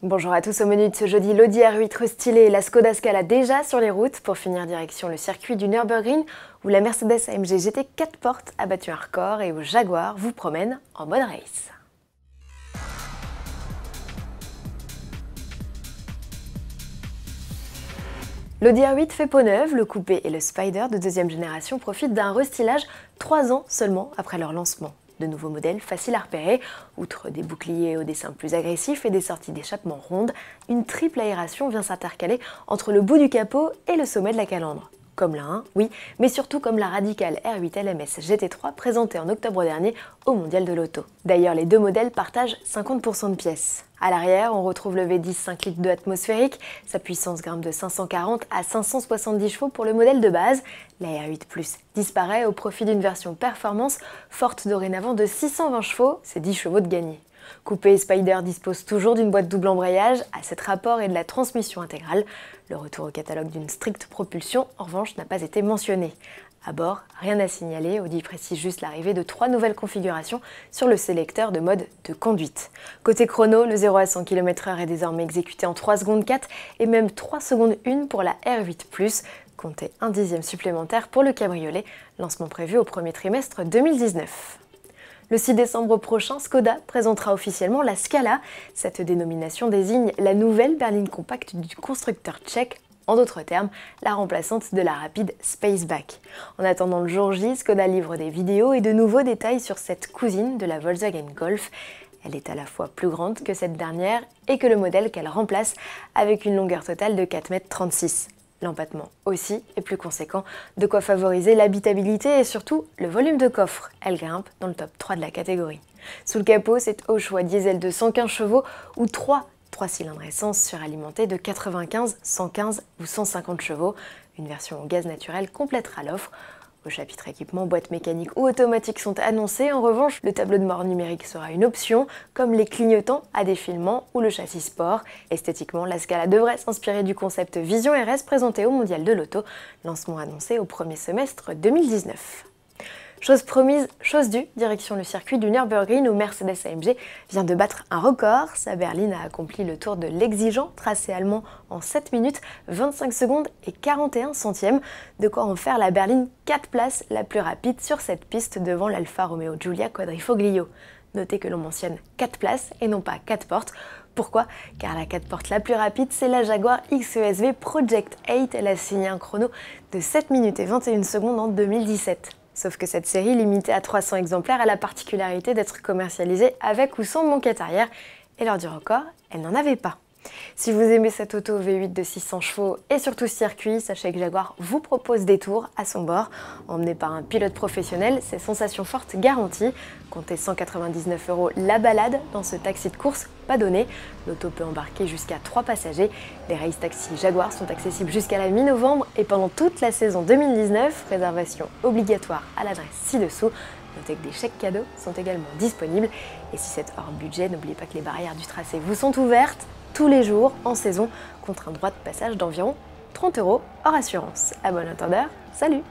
Bonjour à tous, au menu de ce jeudi, l'Audi R8 restylé et la Skoda Scala déjà sur les routes pour finir direction le circuit du Nürburgring où la Mercedes AMG GT 4 portes a battu un record et où Jaguar vous promène en mode race. L'Audi R8 fait peau neuve, le coupé et le Spider de deuxième génération profitent d'un restylage 3 ans seulement après leur lancement. De nouveaux modèles faciles à repérer, outre des boucliers au dessin plus agressif et des sorties d'échappement rondes, une triple aération vient s'intercaler entre le bout du capot et le sommet de la calandre. Comme la 1, oui, mais surtout comme la radicale R8 LMS GT3 présentée en octobre dernier au Mondial de l'Auto. D'ailleurs, les deux modèles partagent 50% de pièces. À l'arrière, on retrouve le V10 5 litres de atmosphérique, sa puissance grimpe de 540 à 570 chevaux pour le modèle de base. La R8 Plus disparaît au profit d'une version performance forte dorénavant de 620 chevaux, c'est 10 chevaux de gagné. Coupé et Spider disposent toujours d'une boîte double embrayage, à 7 rapports et de la transmission intégrale. Le retour au catalogue d'une stricte propulsion, en revanche, n'a pas été mentionné. À bord, rien à signaler, Audi précise juste l'arrivée de 3 nouvelles configurations sur le sélecteur de mode de conduite. Côté chrono, le 0 à 100 km/h est désormais exécuté en 3 secondes 4 et même 3 secondes 1 pour la R8 Plus. Comptez un dixième supplémentaire pour le cabriolet, lancement prévu au premier trimestre 2019. Le 6 décembre prochain, Skoda présentera officiellement la Scala. Cette dénomination désigne la nouvelle berline compacte du constructeur tchèque, en d'autres termes, la remplaçante de la rapide Spaceback. En attendant le jour J, Skoda livre des vidéos et de nouveaux détails sur cette cousine de la Volkswagen Golf. Elle est à la fois plus grande que cette dernière et que le modèle qu'elle remplace, avec une longueur totale de 4,36 m. L'empattement aussi est plus conséquent, de quoi favoriser l'habitabilité et surtout le volume de coffre. Elle grimpe dans le top 3 de la catégorie. Sous le capot, c'est au choix diesel de 115 chevaux ou 3 cylindres essence suralimentés de 95, 115 ou 150 chevaux. Une version au gaz naturel complétera l'offre. Au chapitre équipement, boîte mécanique ou automatique sont annoncés. En revanche, le tableau de bord numérique sera une option, comme les clignotants à défilement ou le châssis sport. Esthétiquement, la Scala devrait s'inspirer du concept Vision RS présenté au Mondial de l'Auto, lancement annoncé au premier semestre 2019. Chose promise, chose due, direction le circuit du Nürburgring où Mercedes AMG vient de battre un record. Sa berline a accompli le tour de l'exigeant tracé allemand en 7 minutes, 25 secondes et 41 centièmes. De quoi en faire la berline 4 places la plus rapide sur cette piste devant l'Alfa Romeo Giulia Quadrifoglio. Notez que l'on mentionne 4 places et non pas 4 portes. Pourquoi? Car la 4 portes la plus rapide, c'est la Jaguar XESV Project 8. Elle a signé un chrono de 7 minutes et 21 secondes en 2017. Sauf que cette série, limitée à 300 exemplaires, a la particularité d'être commercialisée avec ou sans banquette arrière, et lors du record, elle n'en avait pas. Si vous aimez cette auto V8 de 600 chevaux et surtout circuit, sachez que Jaguar vous propose des tours à son bord. Emmené par un pilote professionnel, c'est sensations fortes garanties. Comptez 199 € la balade dans ce taxi de course pas donné. L'auto peut embarquer jusqu'à 3 passagers. Les race taxis Jaguar sont accessibles jusqu'à la mi-novembre et pendant toute la saison 2019, réservation obligatoire à l'adresse ci-dessous. Notez que des chèques cadeaux sont également disponibles. Et si c'est hors budget, n'oubliez pas que les barrières du tracé vous sont ouvertes tous les jours en saison contre un droit de passage d'environ 30 € hors assurance. À bon entendeur, salut!